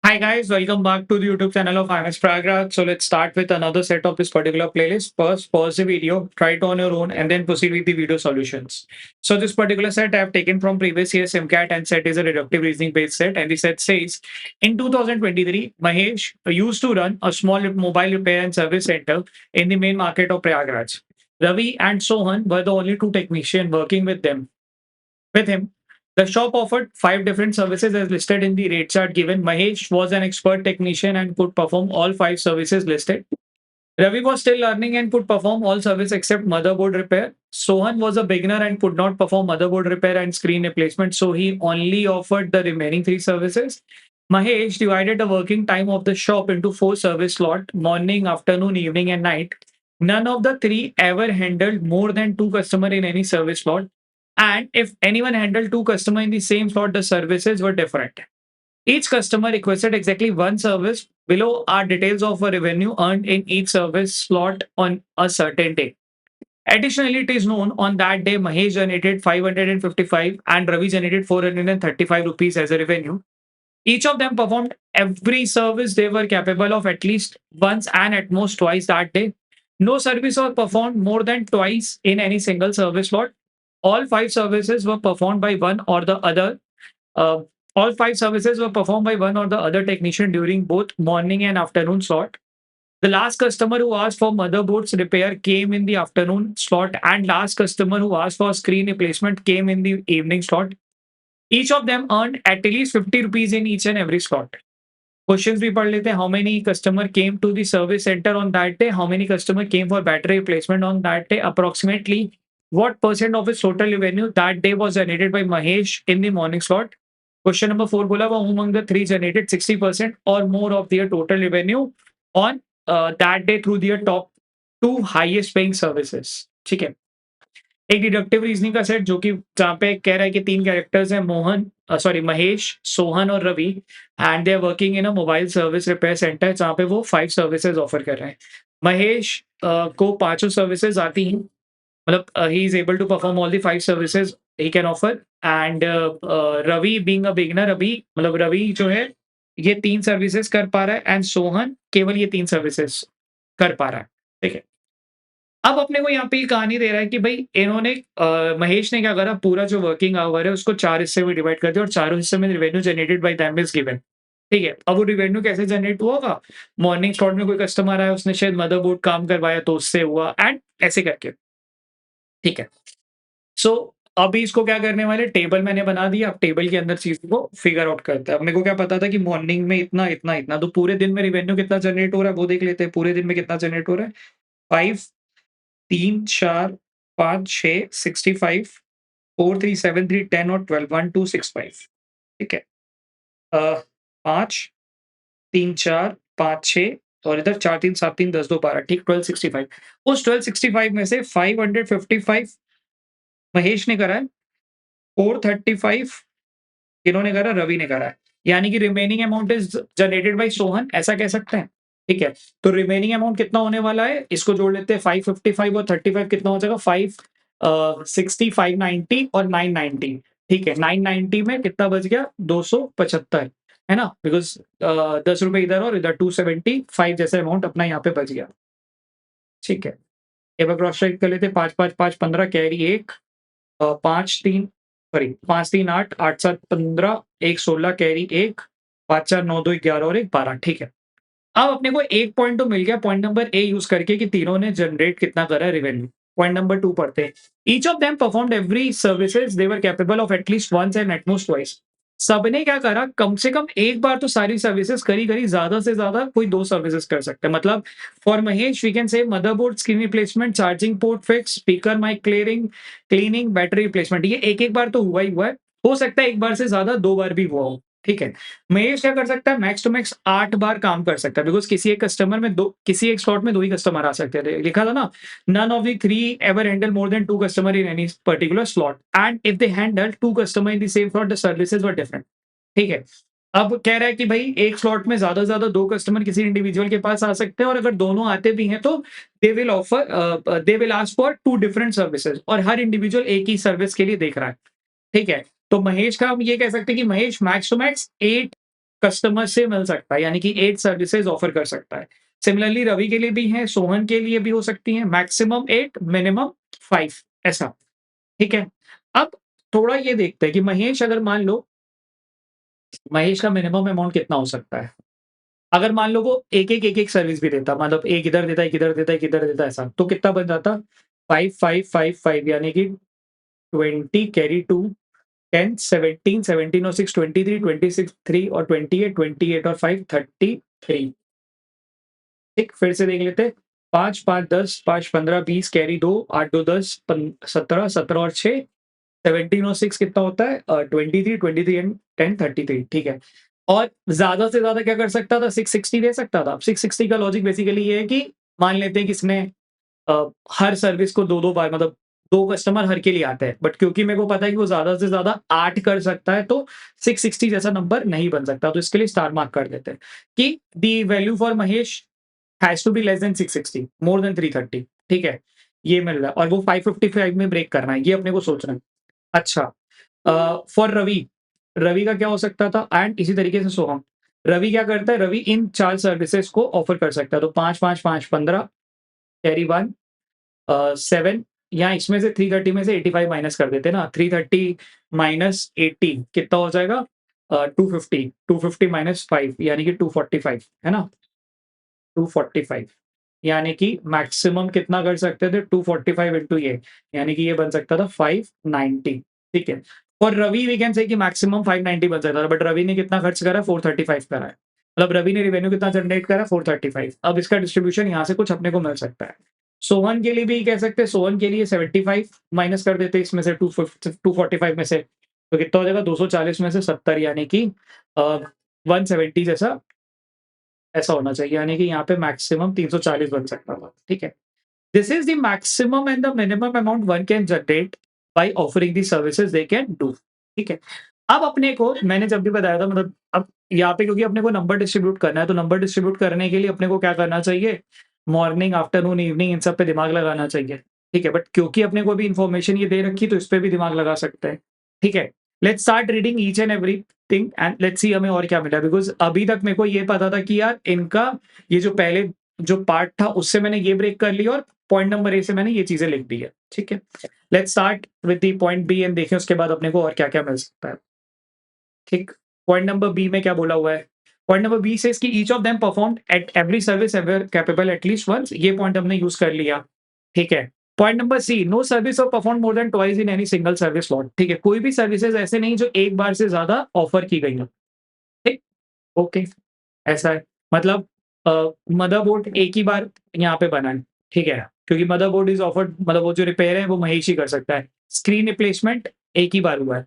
Hi guys, welcome back to the YouTube channel of IMS Pragraj. So let's start with another set of this particular playlist. First, pause the video, try it on your own, and then proceed with the video solutions. So this particular set I have taken from previous year's SIMCAT, and set is a reductive reasoning based set. And the set says, in 2023, Mahesh used to run a small mobile repair and service center in the main market of Prayagraj. Ravi and Sohan were the only two technicians working with him. The shop offered five different services as listed in the rate chart given. Mahesh was an expert technician and could perform all five services listed. Ravi was still learning and could perform all service except motherboard repair. Sohan was a beginner and could not perform motherboard repair and screen replacement, so he only offered the remaining three services. Mahesh divided the working time of the shop into four service slots: morning, afternoon, evening, and night. None of the three ever handled more than two customers in any service slot. And if anyone handled two customers in the same slot, the services were different. Each customer requested exactly one service. Below are details of a revenue earned in each service slot on a certain day. Additionally, it is known on that day Mahesh generated 555 and Ravi generated 435 rupees as a revenue. Each of them performed every service they were capable of at least once and at most twice that day. No service was performed more than twice in any single service slot. All five services were performed by one or the other. Uh, all five services were performed by one or the other technician during both morning and afternoon slot. The last customer who asked for motherboards repair came in the afternoon slot, and last customer who asked for screen replacement came in the evening slot. Each of them earned at least 50 rupees in each and every slot. Questions भी पढ़ लेते हैं. How many customer came to the service center on that day? How many customer came for battery replacement on that day? Approximately what percent of his total revenue that day was generated by Mahesh in the morning slot? Question number 4 बोला हुआ, who among the three generated 60% or more of their total revenue on that day through their top two highest paying services. ठीक है. एक deductive reasoning का set जो कि जहाँ पे कह रहा है कि तीन कैरेक्टर्स हैं, महेश, सोहन और Ravi, and they are working in a mobile service repair centre जहाँ पे वो फाइव सर्विसेज ऑफर कर रहे हैं. महेश को पांचों सर्विसेज आती हैं, मतलब he is able to perform all the five services he can offer. And Ravi being a beginner, Ravi जो है ये तीन सर्विसेज कर पा रहा है एंड सोहन केवल ये तीन सर्विसेज कर पा रहा है. ठीक है. अब अपने को यहाँ पे ये कहानी दे रहा है कि भाई इन्होंने महेश ने क्या करा, पूरा जो वर्किंग आवर है उसको 4 हिस्से में डिवाइड कर दिया और चारों हिस्से में revenue generated by them is given. ठीक है. अब वो रेवेन्यू कैसे जनरेट हुआ होगा? मॉर्निंग स्लॉट में कोई कस्टमर आया, उसने शायद मदरबोर्ड काम करवाया तो उससे हुआ, एंड ऐसे करके. ठीक है. सो अभी इसको क्या करने वाले, टेबल मैंने बना दिया. अब टेबल के अंदर चीज़ को फिगर आउट करते हैं. अब मेरे को क्या पता था कि मॉर्निंग में इतना, इतना, इतना, तो पूरे दिन में रेवेन्यू कितना जनरेट हो रहा है वो देख लेते हैं. पूरे दिन में कितना जनरेट हो रहा है? 5 3 4 5 6 65 4 3 7 3 10 और 12 1 2 6 5. ठीक है. 5 3 4 5 6 और इधर 4 3 7 3 10 2 12. ठीक. 1265. उस 1265 में से 555 महेश ने करा है, 435 इन्होंने करा, रवि ने करा है. यानी कि remaining amount is generated by Sohan, ऐसा कह सकते हैं. ठीक है. तो रिमेनिंग अमाउंट कितना होने वाला है, इसको जोड़ लेते हैं. 555 और 35 कितना हो जाएगा? 560 590 और 990. ठीक है. 990 में कितना बच गया? 275, है ना? बिकॉज 10 रुपए इधर और इधर 275 जैसा अमाउंट अपना यहाँ पे बच गया. ठीक है. एक बार क्रॉस चेक कर लेते हैं. 5 5 5 15 कैरी 1, 5 3 सॉरी 5 3 8 8 7 15 1 16 कैरी 1, 5 4 9 2 11 और 1 12. ठीक है. अब अपने को एक पॉइंट तो मिल गया पॉइंट नंबर ए यूज करके कि तीनों ने जनरेट कितना करा रेवेन्यू. पॉइंट नंबर 2 पढ़ते हैं. Each of them performed every services they were capable of at least once and at most twice. सबने क्या करा, कम से कम एक बार तो सारी सर्विसेज करी, ज्यादा से ज्यादा कोई दो सर्विसेज कर सकते हैं. मतलब for Mahesh we can say motherboard screen replacement, charging port fix, speaker mike cleaning, battery replacement. ये एक एक बार तो हुआ ही हुआ है. हो सकता है एक बार से ज्यादा दो बार भी हुआ हो. ठीक है. महेश क्या कर सकता है, मैक्स टू मैक्स 8 बार काम कर सकता है, बिकॉज किसी एक स्लॉट में दो ही कस्टमर आ सकते थे. लिखा था ना, none of the three ever handle more than 2 customer in any particular slot, and if they handle 2 customer in the same slot the services were different. ठीक है. अब कह रहा है कि भाई एक स्लॉट में ज्यादा से ज्यादा 2 कस्टमर किसी इंडिविजुअल के पास आ सकते हैं, और अगर दोनों आते भी हैं तो they will ask for 2 different services, और हर इंडिविजुअल एक ही सर्विस के लिए देख रहा है. ठीक है. तो महेश का हम ये कह सकते हैं कि Mahesh max to max 8 customer से मिल सकता है, यानी कि 8 सर्विसेज ऑफर कर सकता है। सिमिलरली रवि के लिए भी है, सोहन के लिए भी हो सकती है, मैक्सिमम 8 मिनिमम 5 ऐसा, ठीक है? अब थोड़ा ये देखते हैं कि महेश, अगर मान लो महेश का मिनिमम अमाउंट कितना हो सकता है? अगर मान लो वो एक-एक सर्विस भी देता, मतलब एक इधर देता, एक इधर देता, एक इधर देता ऐसा, तो कितना बन जाता? 5, 5, 5, 5 यानी कि 20 कैरी 2, 10, 17, 17 और 6 23, 26 3 और 28, 28 और 5 33। ठीक, फिर से देख लेते हैं। 5, 5, 10, 5, 15, 20 कैरी 2, 8, 2, 10, 17, 17 और 6 17 और 6 कितना होता है? 23, 23 एंड 10 33, ठीक है। और ज़्यादा से ज़्यादा क्या कर सकता था? 660 दे सकता था। अब 660 का लॉजिक बेसिकली ये है कि मान लेते हैं कि इसने हर सर्विस को 2-2 बार, मतलब 2 कस्टमर हर के लिए आते हैं। बट क्योंकि मेरे को पता है कि वो ज़्यादा से ज़्यादा 8 कर सकता है, तो 660 जैसा नंबर नहीं बन सकता। तो इसके लिए स्टार मार्क कर देते हैं कि the value for Mahesh has to be less than 660, more than 330, ठीक है? ये मिल रहा है और वो 555 में ब्रेक करना है, ये अपने को सोचना है। अच्छा, फॉर रवि, रवि का क्या हो सकता था? एंड इसी तरीके से सोहम। रवि क्या करता है? रवि इन 4 सर्विसेज़ को ऑफर कर सकता है। तो 5, 5, 5, 15 कैरी 1, 7, या इसमें से 330 में से 85 माइनस कर देते हैं ना, 330 माइनस 80 कितना हो जाएगा? 250, 250 माइनस 5 यानी कि 245, है ना? 245 यानी कि मैक्सिमम कितना कर सकते थे? 245 इंटू ये, यानी कि ये बन सकता था 590, ठीक है। और रवि वी कैन से कि मैक्सिमम 590 बन सकता था, बट रवि ने कितना खर्च करा? 435 करा है। मतलब रवि ने रेवेन्यू कितना जनरेट करा? 435। अब इसका डिस्ट्रीब्यूशन यहाँ से कुछ अपने को मिल सकता है। सोहन के लिए भी कह सकते हैं, सोहन के लिए 75 माइनस कर देते हैं इसमें से, 245 में से, तो कितना हो जाएगा? 240 में से 70, यानी कि 170 जैसा ऐसा होना चाहिए, यानी कि यहाँ पे मैक्सिमम 340 बन सकता था, ठीक है। This is the maximum and the minimum amount one can generate by offering the services they can do, ठीक है। अब अपने को मैंने जब भी बताया था, मतलब अब यहाँ पे क्योंकि अपने को नंबर डिस्ट्रीब्यूट करना है, तो नंबर डिस्ट्रीब्यूट करने के लिए अपने को क्या करना चाहिए? मॉर्निंग, आफ्टरनून, इवनिंग इन सब पे दिमाग लगाना चाहिए, ठीक है। बट क्योंकि अपने को भी इन्फॉर्मेशन ये दे रखी, तो इस पे भी दिमाग लगा सकते हैं, ठीक है। Let's start reading each and everything and let's see हमें और क्या मिला, बिकॉज़ अभी तक मेरे को ये पता था कि यार इनका ये जो पहले जो पार्ट था उससे मैंने ये ब्रेक कर लिया और पॉइंट नंबर ए से मैंने ये चीज़ें लिख दी है, ठीक है। Let's start with the point B and देखें उसके बाद अपने को और क्या-क्या मिल सकता है, ठीक। पॉइंट नंबर बी में क्या बोला हुआ है? पॉइंट नंबर बी सेज़ कि each of them performed at every service ever capable at least once, ये पॉइंट हमने यूज़ कर लिया, ठीक है। Point number C, no service of performed more than twice in any single service slot, ठीक है। कोई भी सर्विसेज़ ऐसे नहीं जो एक बार से ज़्यादा ऑफर की गई हो, ठीक, ओके, ऐसा है। मतलब मदरबोर्ड एक ही बार यहाँ पे बना है, ठीक है। क्योंकि मदरबोर्ड इज़ ऑफर्ड, मतलब वो जो रिपेयर है वो महेश ही कर सकता है। स्क्रीन रिप्लेसमेंट एक ही बार हुआ है,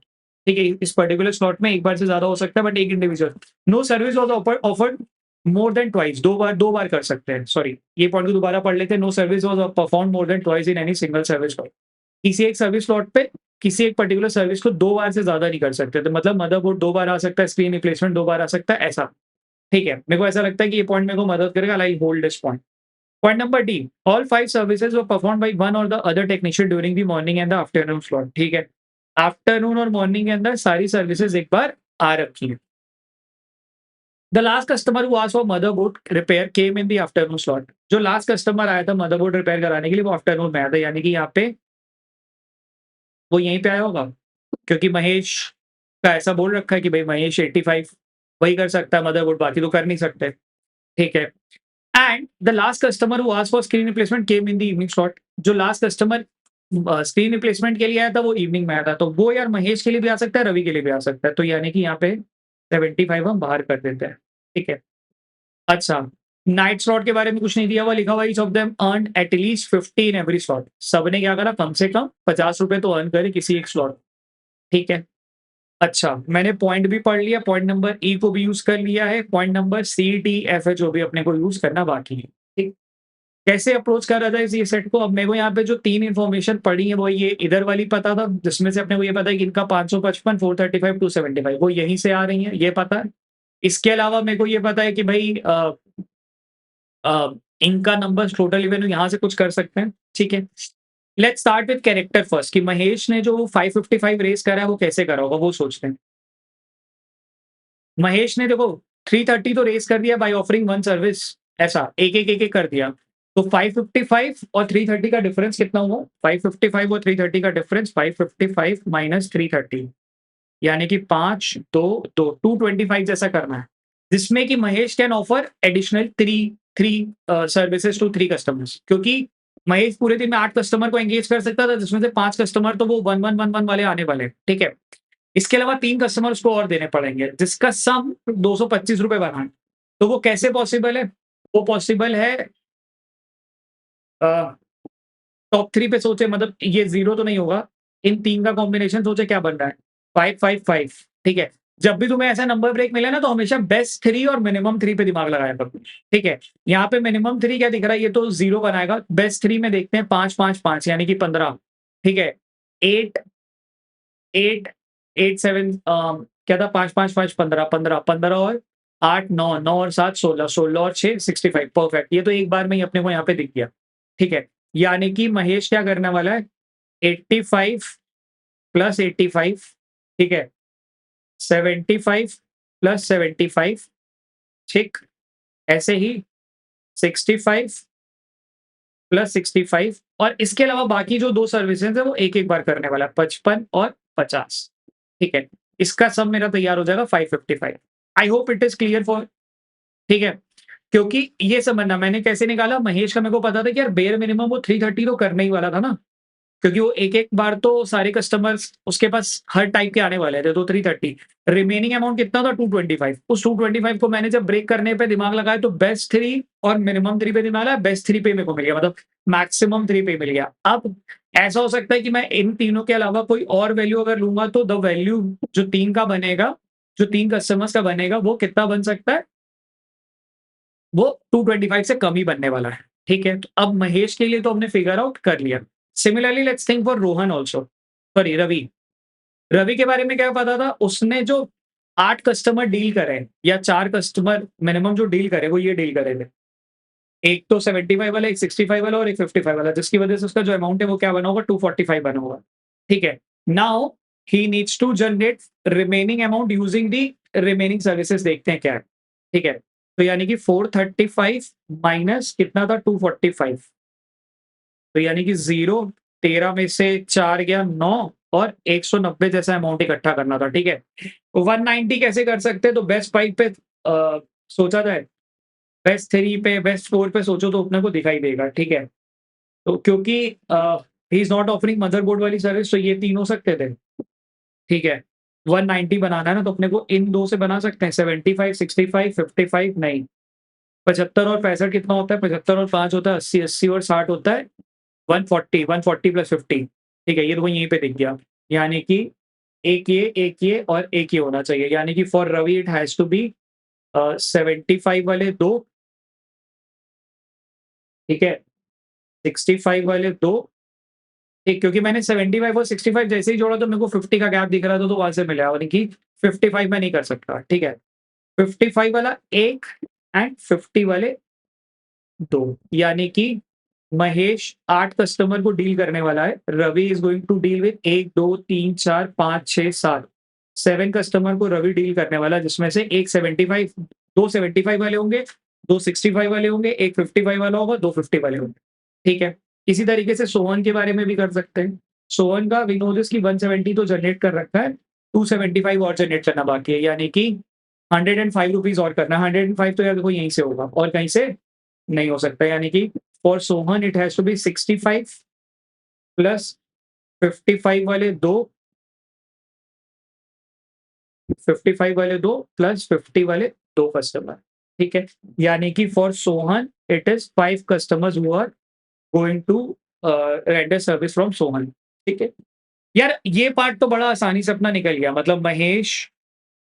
ठीक है। इस पर्टिकुलर स्लॉट में एक बार से ज़्यादा हो सकता है, बट एक individual. No service was offered more than twice, 2 बार कर सकते हैं। सॉरी, ये पॉइंट को दोबारा पढ़ लेते हैं। No service was performed more than twice in any single service slot. किसी एक सर्विस स्लॉट पे किसी एक पर्टिकुलर सर्विस को 2 बार से ज़्यादा नहीं कर सकते। तो मतलब मदरबोर्ड 2 बार आ सकता है, स्क्रीन रिप्लेसमेंट 2 बार आ सकता है, ऐसा। ठीक है, मेरे को ऐसा लगता है कि ये पॉइंट मेरे को मदद करेगा, I hold this point. Point number D, all 5 services were performed by one or the other technician during the morning and the afternoon slot, ठीक है। आफ्टरनून और मॉर्निंग के अंदर सारी सर्विसेज एक बार आ रखी हैं। The last customer who asked for motherboard repair came in the afternoon slot. जो लास्ट कस्टमर आया था मदरबोर्ड रिपेयर कराने के लिए, वो आफ्टरनून में आया था, यानी कि यहाँ पे वो यहीं पे आया होगा। क्योंकि महेश का ऐसा बोल रखा है कि भाई महेश 85 वही कर सकता है मदरबोर्ड, बाकी तो कर नहीं सकते, ठीक है। And the last customer who asked for screen replacement came in the evening slot. जो लास्ट कस्टमर स्क्रीन रिप्लेसमेंट के लिए आया था वो इवनिंग में आया था, तो वो यार महेश के लिए भी आ सकता है, रवि के लिए भी आ सकता है, तो यानी कि यहाँ पे 75 हम बाहर कर देते हैं, ठीक है। अच्छा, नाइट स्लॉट के बारे में कुछ नहीं दिया हुआ, लिखा हुआ each of them earned at least 50 in every slot. सबने क्या करा, कम से कम 50 रुपए तो अर्न करे किसी एक स्लॉट, ठीक है। अच्छा, मैंने पॉइंट भी पढ़ लिया, पॉइंट नंबर ई को भी यूज़ कर लिया है, point number C, D, F है जो भी अपने को यूज़ करना बाकी है, ठीक। कैसे अप्रोच कर रहा था इस ये सेट को? अब मेरे को यहाँ पे जो 3 इन्फॉर्मेशन पड़ी है वो ये इधर वाली पता था, जिसमें से अपने को ये पता है कि इनका 555, 435, 275 वो यहीं से आ रही हैं, ये पता है। इसके अलावा मेरे को ये पता है कि भई इनका नंबर्स टोटल इवेन यहाँ से कुछ कर सकते हैं, ठीक है। Let's start with character first, कि महेश ने जो 555 रेज़ करा है वो कैसे करा होगा वो सोचते हैं। महेश ने देखो 330 तो रेस कर दिया बाय ऑफरिंग वन सर्विस, ऐसा एक कर दिया। तो 555 और 330 का डिफरेंस कितना हुआ? 555 और 330 का डिफरेंस 555 माइनस 330, यानी कि 5 2 2 225 जैसा करना है, जिसमें कि Mahesh can offer additional three three services to three customers, क्योंकि महेश पूरे दिन में 8 कस्टमर को एंगेज कर सकता था, जिसमें से 5 कस्टमर तो वो 1111 वाले आने वाले हैं, ठीक है। इसके अलावा 3 कस्टमर उसको और देने पड़ेंगे, जिसका सम ₹225 बना है। तो वो कैसे पॉसिबल है? वो पॉसिबल है अ, टॉप 3 पे सोचे, मतलब ये 0 तो नहीं होगा। इन 3 का कॉम्बिनेशन सोचे क्या बन रहा है? 555, ठीक है। जब भी तुम्हें ऐसा नंबर ब्रेक मिले ना, तो हमेशा बेस्ट 3 और मिनिमम 3 पे दिमाग लगाया करो, ठीक है। यहाँ पे मिनिमम 3 क्या दिख रहा है? ये तो 0 बनाएगा। बेस्ट 3 में देखते हैं 5 5 5 यानी कि 15, ठीक है। 8 8 8 7 क्या था? 5 5 5 15 15 15 और 8 9 9 और 7 16 16 और 6 65, परफेक्ट। ये तो एक बार में ही अपने को यहाँ पे दिख गया, ठीक है। यानी कि महेश क्या करने वाला है? 85 प्लस 85, ठीक है, 75 प्लस 75, ठीक, ऐसे ही 65 प्लस 65, और इसके अलावा बाकी जो 2 सर्विसेज़ हैं वो एक-एक बार करने वाला है, 55 और 50, ठीक है। इसका सम मेरा तैयार हो जाएगा 555। I hope it is clear for, ठीक है। क्योंकि ये समझना मैंने कैसे निकाला, महेश का मेरे को पता था कि यार बेयर मिनिमम वो 330 तो करने ही वाला था ना। क्योंकि वो एक-एक बार तो सारे कस्टमर्स उसके पास हर टाइप के आने वाले थे, तो 330 रिमेनिंग अमाउंट कितना था? 225। उस 225 को मैंने जब ब्रेक करने पे दिमाग लगाया, तो बेस्ट 3 और मिनिमम 3 पे दिमाग लगाया, बेस्ट 3 पे मेरे को मिल गया, मतलब मैक्सिमम 3 पे मिल गया। अब ऐसा हो सकता है कि मैं इन तीनों के अलावा कोई और वैल्यू अगर लूँगा, तो द वैल्यू जो 3 का बनेगा, जो 3 कस्टमर्स का बनेगा, वो कितना बन सकता है? वो 225 से कम ही बनने वाला है, ठीक है? तो अब महेश के लिए तो हमने फिगर आउट कर लिया। Similarly let's think for Rohan also, sorry Ravi. Ravi के बारे में क्या पता था? उसने जो 8 कस्टमर डील करे या 4 कस्टमर मिनिमम जो डील करे, वो ये डील करे थे। एक तो 75 वाला, एक 65 वाला और एक 55 वाला, जिसकी वजह से उसका जो अमाउंट है वो क्या बना होगा? 245 बना होगा, ठीक है? Now he needs to generate remaining amount using the remaining services, देखते हैं क्या है, ठीक है? तो यानी कि 435 माइनस कितना था? 245, तो यानी कि 0, 13 में से 4 गया 9 और 190 जैसा अमाउंट इकट्ठा करना था, ठीक है? 190 कैसे कर सकते हैं? तो बेस्ट 5 पे सोचा जाए, बेस्ट 3 पे, बेस्ट 4 पे सोचो तो अपने को दिखाई देगा, ठीक है? तो क्योंकि he is not offering motherboard वाली सर्विस, तो ये 3 हो सकते थे, ठीक है? 190 बनाना है ना, तो अपने को इन 2 से बना सकते हैं, 75, 65, 55 नहीं, 75 और 65 कितना होता है? 75 और 5 होता है 80, 80 और 60 होता है 140, 140 प्लस 50, ठीक है? ये तो यहीं पे दिख गया। यानी कि एक ये और एक ये होना चाहिए। यानी कि for Ravi it has to be 75 वाले 2, ठीक है? 65 वाले 2, ठीक, क्योंकि मैंने 75 और 65 जैसे ही जोड़ा, तो मेरे को 50 का गैप दिख रहा था, तो वहाँ से मिला, यानी कि 55 मैं नहीं कर सकता, ठीक है? 55 वाला 1 एंड 50 वाले 2, यानी कि महेश 8 कस्टमर को डील करने वाला है। Ravi is going to deal with 1, 2, 3, 4, 5, 6, 7, 7 customer को रवि डील करने वाला है, जिसमें से एक 75, 2 75 वाले होंगे, 2 65 वाले होंगे, एक 55 वाला होगा, 2 50 वाले होंगे, ठीक है? इसी तरीके से सोहन के बारे में भी कर सकते हैं। सोहन का वी नो दिस कि 170 तो जनरेट कर रखा है, 275 और जनरेट करना बाकी है, यानी कि ₹105 और करना है। 105 तो यार देखो यहीं से होगा और कहीं से नहीं हो सकता, यानी कि for Sohan it has to be 65 plus 55 वाले 2, 55 वाले 2 प्लस 50 वाले 2 कस्टमर, ठीक है? यानी कि for Sohan it is 5 customers who are going to render service from Sohan, ठीक है? यार ये पार्ट तो बड़ा आसानी से अपना निकल गया, मतलब महेश,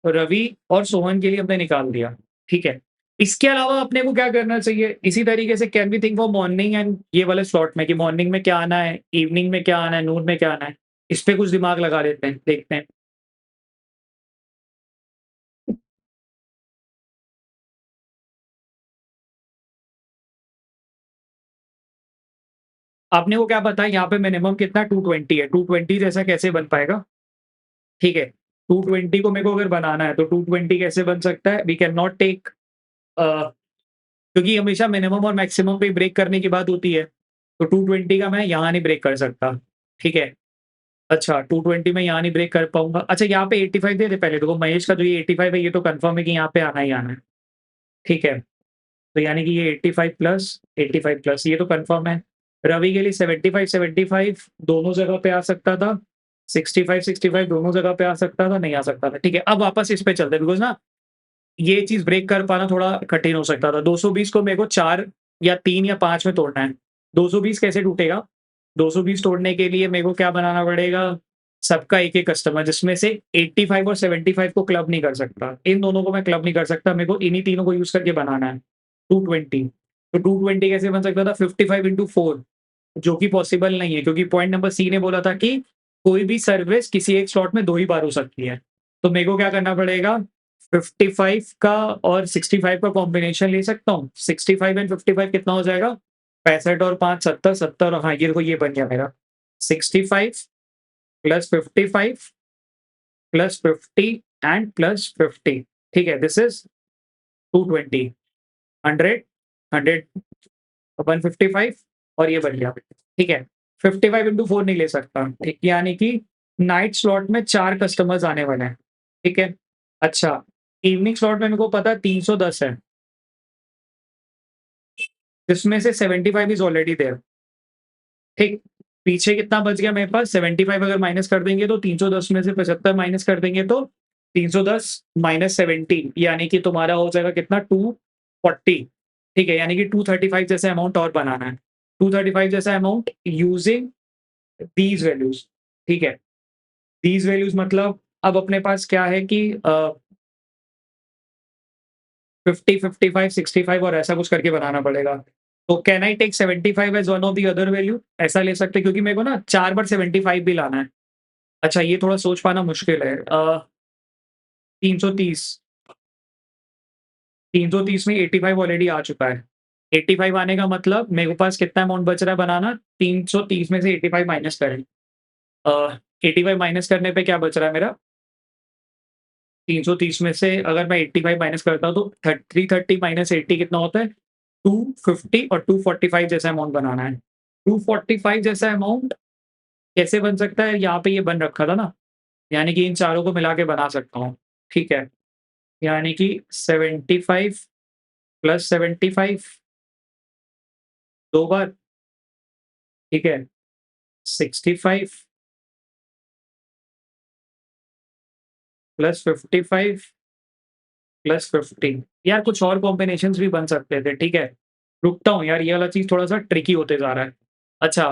रवि और सोहन के लिए हमने निकाल दिया, ठीक है? इसके अलावा अपने को क्या करना चाहिए? इसी तरीके से can we think for morning and ये वाले स्लॉट में कि मॉर्निंग में क्या आना है, इवनिंग में क्या आना है, नून में क्या आना है? इस पे कुछ दिमाग लगा लेते हैं, देखते हैं। अपने को क्या पता है यहाँ पे मिनिमम कितना 220 है, 220 जैसा कैसे बन पाएगा? ठीक है, 220 को मेरे को अगर बनाना है तो 220 कैसे बन सकता है? वी कैन नॉट टेक क्योंकि हमेशा मिनिमम और मैक्सिमम पे ब्रेक करने की बात होती है। तो 220 का मैं यहाँ नहीं ब्रेक कर सकता, ठीक है? अच्छा 220 में यहाँ नहीं ब्रेक कर पाऊँगा। अच्छा यहाँ पे 85 दे दे पहले देखो महेश का जो ये 85 है ये तो कन्फर्म है कि यहाँ पे आना ही आना है, ठीक है? तो यानी कि ये 85 प्लस ये तो कन्फर्म है। रवि के लिए 75 दोनों जगह पे आ सकता था। 65 दोनों जगह पे आ सकता था, नहीं आ सकता था। ठीक है, अब वापस इस पे चलते हैं बिकॉज़ ना ये चीज़ ब्रेक कर पाना थोड़ा कठिन हो सकता था। 220 को मेरे को 4 या 3 या 5 में तोड़ना है। 220 कैसे टूटेगा? 220 तोड़ने के लिए मेरे को क्या बनाना पड़ेगा? सबका एक-एक कस्टमर जिसमें से 85 और 75 को क्लब नहीं कर सकता। इन दोनों को मैं क्लब नहीं कर सकता, मेरे को इन्हीं तीनों को यूज़ करके बनाना है। 220 तो 220 कैसे बन सकता था 55 इंटू 4 जो कि पॉसिबल नहीं है क्योंकि पॉइंट नंबर सी ने बोला था कि कोई भी सर्विस किसी एक स्लॉट में 2 ही बार हो सकती है। तो मेरे को क्या करना पड़ेगा 55 का और 65 का कॉम्बिनेशन ले सकता हूँ। 65 एंड 55 कितना हो जाएगा? 65 और 5 70 70 हाँ, ये देखो ये बन गया मेरा 65 प्लस 55 प्लस 50 एंड प्लस 50 ठीक है, दिस इज़ 220 100 100 155 और ये बन गया, ठीक है। 55 इंटू 4 नहीं ले सकता, ठीक यानी कि नाइट स्लॉट में 4 कस्टमर्स आने वाले हैं, ठीक है। अच्छा, इवनिंग स्लॉट में मेरे को पता है 310 है, जिसमें से 75 इज़ ऑलरेडी देयर, ठीक। पीछे कितना बच गया मेरे पास 75 अगर माइनस कर देंगे तो 310 में से 75 माइनस कर देंगे तो 310 माइनस 17 यानी कि तुम्हारा हो जाएगा कितना 240 ठीक है, यानी कि 235 जैसा अमाउंट और बनाना है। 235 जैसा अमाउंट यूजिंग दीज़ वैल्यूज़ ठीक है। दीज़ वैल्यूज़ मतलब अब अपने पास क्या है कि 50, 55, 65 और ऐसा कुछ करके बनाना पड़ेगा। तो can I take 75 as one of the other value? ऐसा ले सकते हैं क्योंकि मेरे को ना 4 बार 75 भी लाना है। अच्छा ये थोड़ा सोच पाना मुश्किल है। 330 330 में 85 ऑलरेडी आ चुका है। 85 आने का मतलब मेरे पास कितना अमाउंट बच रहा है बनाना? 330 में से 85 माइनस करें। 85 माइनस करने पे क्या बच रहा है मेरा? 330 में से अगर मैं 85 माइनस करता हूँ तो 330 माइनस 80 कितना होता है? 250 और 245 जैसा अमाउंट बनाना है। 245 जैसा अमाउंट कैसे बन सकता है? यहाँ पे ये बन रखा था ना, यानी कि इन चारों को मिला के बना सकता हूँ, ठीक है। यानी कि 75 प्लस 75 2 बार, ठीक है। 65 प्लस 55 प्लस 15 यार कुछ और कॉम्बिनेशंस भी बन सकते थे, ठीक है। रुकता हूँ यार, ये वाला चीज़ थोड़ा-सा ट्रिकी होते जा रहा है। अच्छा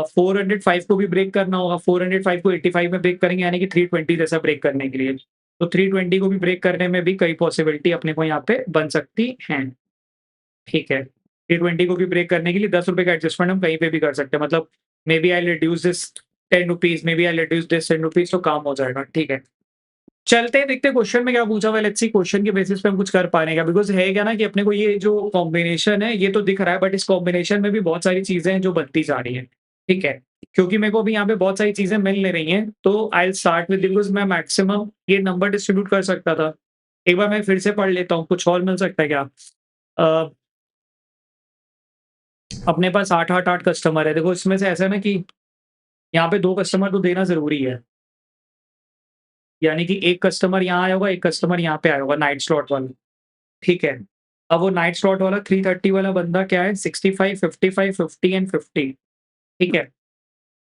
405 को भी ब्रेक करना होगा, 405 को 85 में ब्रेक करेंगे यानी कि 320 जैसा ब्रेक करने के लिए। तो 320 को भी ब्रेक करने में भी कई पॉसिबिलिटी अपने को यहाँ पे बन सकती हैं, ठीक है। 320 को भी ब्रेक करने के लिए ₹10 का एडजस्टमेंट हम कहीं पे भी कर सकते हैं। मतलब maybe I will reduce this ₹10 maybe I will reduce this ₹10 तो काम हो जाएगा, ठीक है। चलते हैं देखते हैं क्वेश्चन में क्या पूछा हुआ है, लेट्स सी क्वेश्चन के बेसिस पे हम कुछ कर पाएँगे क्या? बिकॉज़ है क्या ना कि अपने को ये जो कॉम्बिनेशन है, ये तो दिख रहा है बट इस कॉम्बिनेशन में भी बहुत सारी चीज़ें हैं जो बनती जा रही हैं, ठीक है? क्योंकि मेरे को अभी यहाँ पे बहुत सारी चीज़ें मिल नहीं रही हैं, तो I will start with because मैं मैक्सिमम ये नंबर डिस्ट्रीब्यूट कर सकता था। एक बार मैं फिर से पढ़ लेता हूँ, कुछ और मिल सकता है क्या? अ, अपने पास 8, 8, 8 कस्टमर है। देखो इसमें से ऐसा है ना कि यहाँ पे 2 कस्टमर तो देना ज़रूरी है। यानी कि 1 कस्टमर यहाँ आया होगा, 1 कस्टमर यहाँ पे आया होगा नाइट स्लॉट वाला, ठीक है। अब वो नाइट स्लॉट वाला 330 वाला बंदा क्या है 65, 55, 50 एंड 50 ठीक है।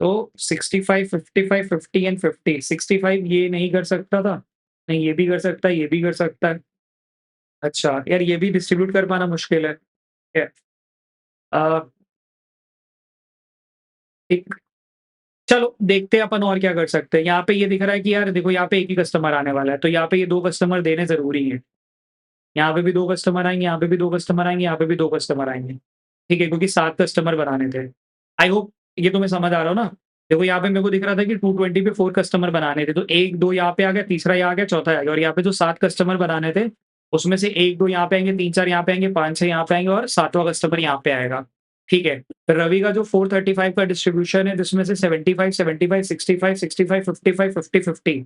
तो 65, 55, 50 एंड 50 65 ये नहीं कर सकता था, नहीं ये भी कर सकता है, ये भी कर सकता है। अच्छा यार ये भी डिस्ट्रीब्यूट कर पाना मुश्किल है। ठीक है। अ, एक चलो देखते हैं अपन और क्या कर सकते हैं। यहाँ पे ये दिख रहा है कि यार देखो यहाँ पे एक ही कस्टमर आने वाला है, तो यहाँ पे ये 2 कस्टमर देने ज़रूरी हैं। यहाँ पे भी 2 कस्टमर आएँगे, यहाँ पे भी 2 कस्टमर आएँगे, यहाँ पे भी 2 कस्टमर आएँगे। ठीक है, क्योंकि 7 कस्टमर बनाने थे। आई होप ये तुम्हें समझ आ रहा हो ना? देखो यहाँ पे मेरे को दिख रहा था कि 220 पे 4 कस्टमर बनाने थे, तो 1-2 यहाँ पे आ गया, तीसरा यहाँ आ गया, चौथा आ गया और यहाँ पे जो 7 कस्टमर बनाने थे, उसमें से 1-2 यहाँ पे आएँगे, 3-4 यहाँ पे आएँगे, 5-6 यहाँ पे आएँगे और 7वाँ कस्टमर यहाँ पे आएगा। ठीक है, रवि का जो 435 का डिस्ट्रीब्यूशन है जिसमें से 75, 75, 65, 65, 55, 50, 50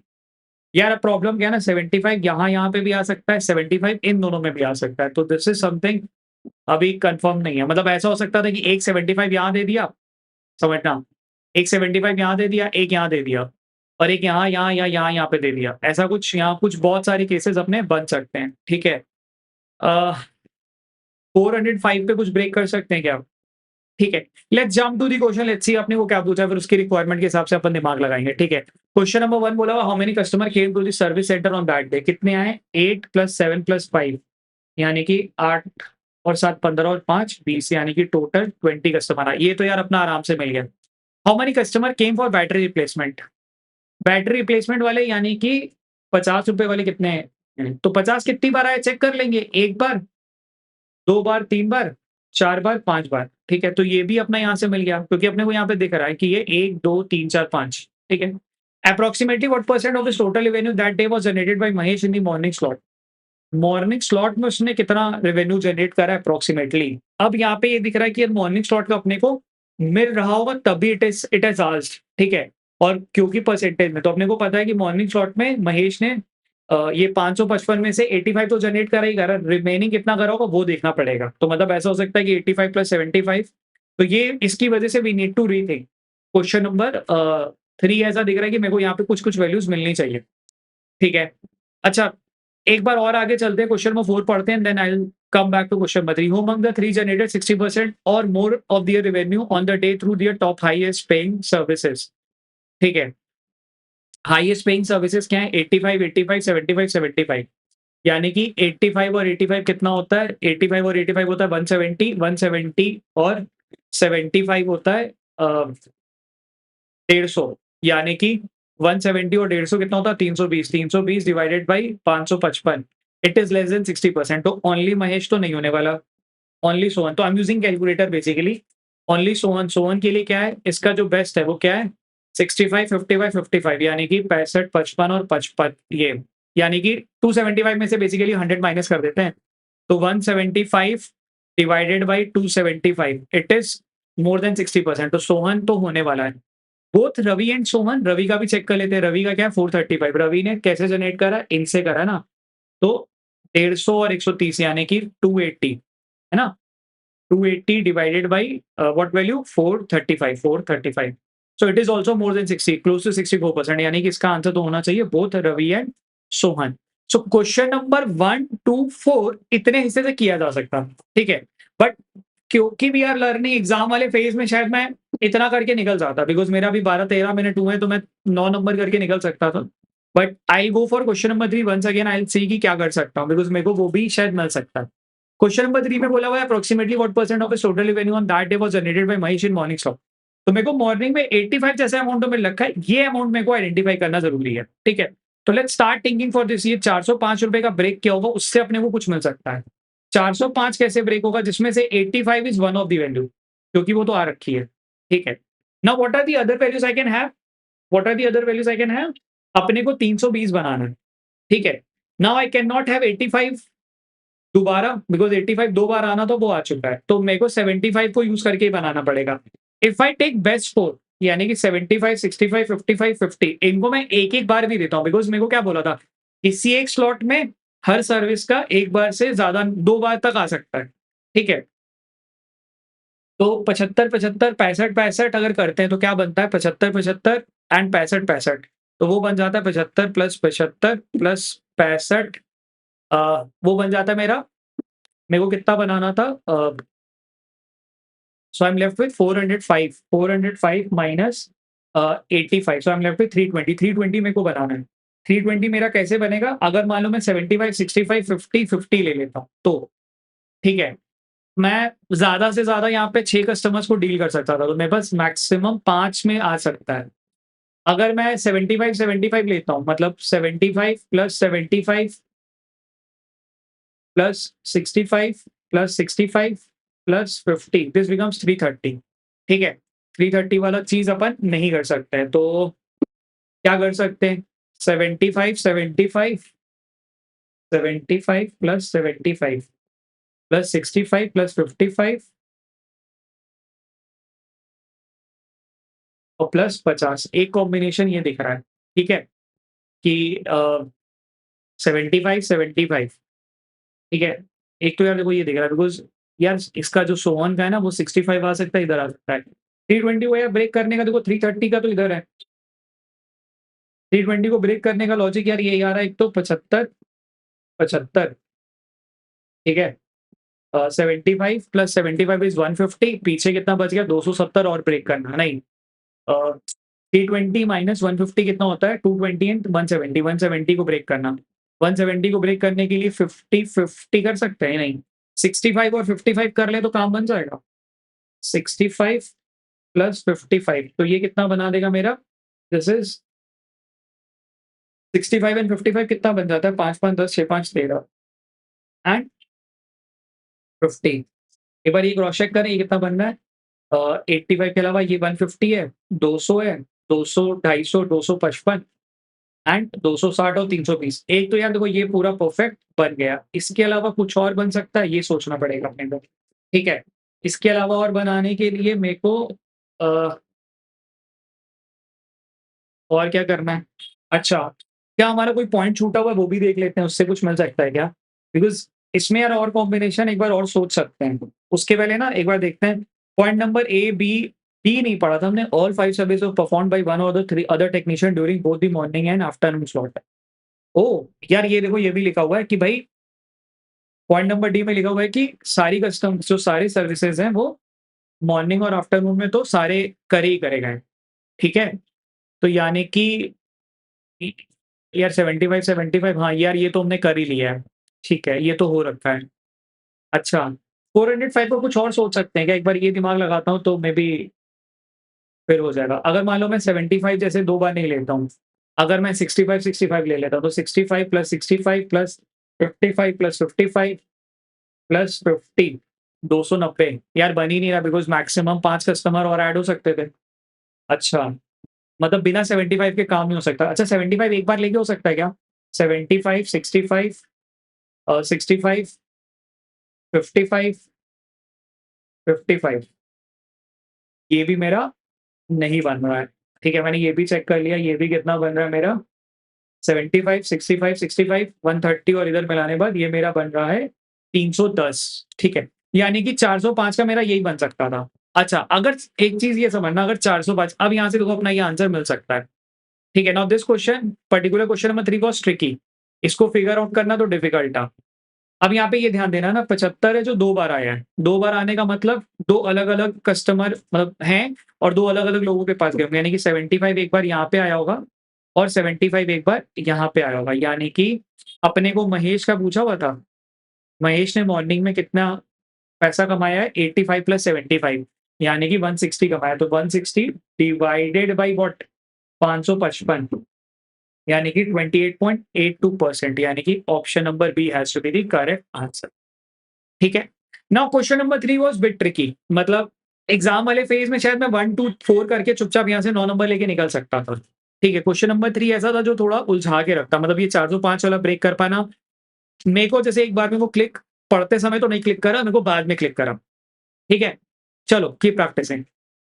यार अब प्रॉब्लम क्या है ना, 75 यहाँ पे भी आ सकता है, 75 इन दोनों में भी आ सकता है, तो दिस इज समथिंग अभी कंफर्म नहीं है। मतलब ऐसा हो सकता था कि एक 75 यहाँ दे दिया, समझना, एक 75 यहाँ दे दिया, एक यहाँ दे दिया और एक यहाँ, यहाँ या यहाँ पे दे दिया। ऐसा कुछ यहाँ कुछ बहुत सारे केसेस अपने बन सकते हैं, ठीक है। 405 पे कुछ ब्रेक कर सकते हैं क्या? ठीक है, let's jump to the question, let's see आपने वो क्या पूछा, फिर उसकी रिक्वायरमेंट के हिसाब से अपन दिमाग लगाएंगे, ठीक है। क्वेश्चन नंबर 1 बोला हुआ, how many customer came to the service center on that day? कितने आए? 8 + 7 + 5 यानी कि 8 और 7 15 और 5 20 यानी कि टोटल 20 कस्टमर आए। ये तो यार अपना आराम से मिल गया। How many customer came for battery replacement? Battery replacement वाले यानी कि 50 रुपए वाले कितने हैं? तो 50 कितनी बार आए चेक कर लेंगे, 1 बार, 2 बार, 3 बार, 4 बार, 5 बार, ठीक है। तो ये भी अपना यहाँ से मिल गया क्योंकि अपने को यहाँ पे दिख रहा है कि ये 1 2 3 4 5, ठीक है। Approximately what percent of this total revenue that day was generated by Mahesh in the morning slot? Morning slot में उसने कितना रेवेन्यू जनरेट करा अप्रॉक्सिमेटली? अब यहाँ पे ये दिख रहा है कि मॉर्निंग स्लॉट का अपने को मिल रहा होगा तभी इट इज आस्क्ड, ठीक है। और क्योंकि परसेंटेज में तो अपने को पता है कि मॉर्निंग स्लॉट में महेश ने ये 555 में से 85 तो जनरेट करा ही करा, रिमेनिंग कितना करा होगा वो देखना पड़ेगा। तो मतलब ऐसा हो सकता है कि 85 + 75, तो ये इसकी वजह से we need to rethink. Question number 3 ऐसा दिख रहा है कि मेरे को यहाँ पे कुछ-कुछ वैल्यूज़ मिलनी चाहिए, ठीक है। अच्छा, एक बार और आगे चलते हैं, क्वेश्चन नंबर 4 पढ़ते हैं, then I will come back to question number 3। Who among the 3 generated 60% or more of their revenue on the day through their top highest paying services? ठीक है, हाईएस्ट पेइंग सर्विसेज क्या है? 85, 85, 75, 75 यानी कि 85 और 85 कितना होता है? 85 और 85 होता है 170, 170 और 75 होता है 150, यानी कि 170 और 150 कितना होता है? 320, 320 divided by 555, it is less than 60%। तो ओनली महेश तो नहीं होने वाला, ओनली सोहन। तो I am using calculator basically. Only Sohan, Sohan के लिए क्या है? इसका जो बेस्ट है वो क्या है? 65, 55, 55 यानी कि 65, 55 और 55 ये, यानी कि 275 में से बेसिकली 100 माइनस कर देते हैं। तो 175 divided by 275 it is more than 60%। तो सोहन तो होने वाला है। बोथ रवि एंड सोहन, रवि का भी चेक कर लेते हैं। रवि का क्या है? 435। रवि ने कैसे जनरेट करा? इनसे करा ना। तो 150 और 130 यानी कि 280, है ना? 280 divided by what value? 435, 435। So it is also more than 60, close to 64%, यानी कि इसका आंसर तो होना चाहिए both Ravi and Sohan. So question number 1 2 4 इतने हिस्से से किया जा सकता, ठीक है। बट क्योंकि वी आर लर्निंग, एग्जाम वाले फेज में शायद मैं इतना करके निकल जाता, बिकॉज मेरा भी 12-13 मिनट हुए तो मैं 9 नंबर करके निकल सकता था। But I go for question number 3 once again, I see कि क्या कर सकता हूँ, बिकॉज मेरे को वो भी शायद मिल सकता है। क्वेश्चन नंबर 3 में बोला हुआ है approximately what percent of his total revenue on that day was generated by Mahesh in morning slot? तो मेरे को मॉर्निंग में 85 जैसा अमाउंट तो मिल रखा है, ये अमाउंट मेरे को आइडेंटिफाई करना जरूरी है, ठीक है। तो let's start thinking for this. ये 405 रुपए का ब्रेक क्या होगा, उससे अपने को कुछ मिल सकता है। 405 कैसे ब्रेक होगा जिसमें से 85 is one of the value, क्योंकि वो तो आ रखी है, ठीक है। Now what are the other values I can have? What are the other values I can have? अपने को 320 बनाना है, ठीक है। Now I can not have 85 दोबारा, बिकॉज़ 85 2 बार आना तो वो आ चुका है। तो मेरे को 75 को यूज़ करके ही बनाना पड़ेगा। इफ आई टेक बेस्ट 4 यानी कि 75, 65, 55, 50 इनको मैं एक-एक बार भी देता हूँ, बिकॉज़ मेरे को क्या बोला था, किसी एक स्लॉट में हर सर्विस का एक बार से ज़्यादा 2 बार तक आ सकता है, ठीक है। तो 75, 75, 65, 65 अगर करते हैं तो क्या बनता है? 75, 75 एंड 65, 65, तो वो बन जाता है 75 + 75 + 65, वो बन जाता है मेरा, मेरे को कितना बनाना था? So I'm left with 405, 405 minus 85, so I'm left with 320, 320 मेरे को बनाना है। 320 मेरा कैसे बनेगा? अगर मान लो मैं 75, 65, 50, 50 ले लेता हूँ तो, ठीक है। मैं ज़्यादा से ज़्यादा यहाँ पे 6 कस्टमर्स को डील कर सकता था, तो मेरे पास मैक्सिमम 5 में आ सकता है। अगर मैं 75, 75 लेता हूँ, मतलब 75 + 75 plus 65 plus 65 plus 50, this becomes 330, ठीक है। 330 वाला चीज अपन नहीं कर सकते हैं, तो क्या कर सकते हैं? 75, 75, 75 प्लस 75 प्लस 65 प्लस 55 और प्लस 50, एक कॉम्बिनेशन ये दिख रहा है, ठीक है। कि 75, ठीक है? एक तो यार देखो ये दिख रहा है बिकॉज़ यार इसका जो सोहन का है ना वो 65 आ सकता है, इधर आ सकता है। 320 को यार ब्रेक करने का देखो 330 का तो इधर है। 320 को ब्रेक करने का लॉजिक यार यही आ रहा है, एक तो 75, 75, ठीक है? 75 प्लस 75 इज़ 150, पीछे कितना बच गया 270 और ब्रेक करना, नहीं। 320 माइनस 150 कितना होता है 220 एंड 170, 170 को ब्रेक करना। 170 को ब्रेक करने के लिए 50-50 कर सकते हैं, नहीं। 65 और 55 कर ले तो काम बन जाएगा। 65 प्लस 55 तो ये कितना बना देगा मेरा? दिस इज़ 65 एंड 55 कितना बन जाता है? 5, 5, 10, 6, 5, 13 एंड 50। एक बार ये क्रॉस चेक करें ये कितना बन रहा है? 85 के अलावा ये 150 है, 200 है, 200, 250, 255 एंड 260 और 320। एक तो यार देखो ये पूरा परफेक्ट बन गया। इसके अलावा कुछ और बन सकता है, ये सोचना पड़ेगा अपने को, ठीक है? इसके अलावा और बनाने के लिए मेरे को अ, और क्या करना है? अच्छा, क्या हमारा कोई पॉइंट छूटा हुआ है वो भी देख लेते हैं, उससे कुछ मिल सकता है क्या? बिकॉज़ इसमें यार और कॉम्बिनेशन एक बार और सोच सकते हैं। उसके पहले ना एक बार देखते हैं point number A, B, D नहीं पढ़ा था हमने। All 5 service were performed by one or the 3 other technician during both the morning and afternoon slot. Oh! यार ये देखो ये भी लिखा हुआ है कि भाई पॉइंट नंबर डी में लिखा हुआ है कि सारी कस्टम जो सारी सर्विसेज़ हैं वो मॉर्निंग और आफ्टरनून में तो सारे करे ही करे गए, ठीक है? तो यानी कि इ यार 75, 75 हाँ, यार ये तो हमने कर ही लिया है। ठीक है, ये तो हो रखा है। अच्छा, 405 को कुछ और सोच सकते हैं क्या? एक बार ये दिमाग लगाता हूँ तो मेबी फिर हो जाएगा। अगर मान लो मैं 75 जैसे 2 बार नहीं लेता हूँ, अगर मैं 65, 65 ले लेता हूँ तो 65 प्लस 65 प्लस 55 प्लस 55 प्लस 50 290 यार बन ही नहीं रहा बिकॉज़ मैक्सिमम 5 कस्टमर और ऐड हो सकते थे। अच्छा, मतलब बिना 75 के काम नहीं हो सकता। अच्छा 75 एक बार लेके हो सकता है क्या? 75, 65 65, 55, 55 ये भी मेरा नहीं बन रहा है। ठीक है, मैंने ये भी चेक कर लिया, ये भी कितना बन रहा है मेरा 75, 65, 65, 130 और इधर मिलाने के बाद ये मेरा बन रहा है 310 ठीक है। यानी कि 405 का मेरा यही बन सकता था। अच्छा, अगर एक चीज़ ये समझना अगर 405 अब यहाँ से देखो अपना ये आंसर मिल सकता है। ठीक है, now this question particular question number 3 was tricky. इसको फिगर आउट करना तो डिफिकल्ट था। अब यहाँ पे ये ध्यान देना ना 75 है जो 2 बार आया है। 2 बार आने का मतलब 2 अलग-अलग कस्टमर मतलब हैं और 2 अलग-अलग लोगों के पास गए होंगे। यानी कि 75 एक बार यहाँ पे आया होगा और 75 एक बार यहाँ पे आया होगा। यानी कि अपने को महेश का पूछा हुआ था। महेश ने मॉर्निंग में कितना पैसा कमाया है 85 प्लस 75 यानी कि 160 कमाया। तो 160 डिवाइडेड बाय व्हाट 555 यानी कि 28.82% यानी कि option number B has to be the correct answer. ठीक है। Now question number 3 was bit tricky मतलब एग्ज़ाम वाले फेज़ में शायद मैं 1, 2, 4 करके चुपचाप यहाँ से 9 नंबर लेके निकल सकता था। ठीक है, क्वेश्चन नंबर 3 ऐसा था जो थोड़ा उलझा के रखता मतलब ये 405 वाला ब्रेक कर पाना मेरे को जैसे एक बार में वो क्लिक पढ़ते समय तो नहीं क्लिक करा, मेरे को बाद में क्लिक करा। ठीक है? चलो कीप प्रैक्टिसिंग।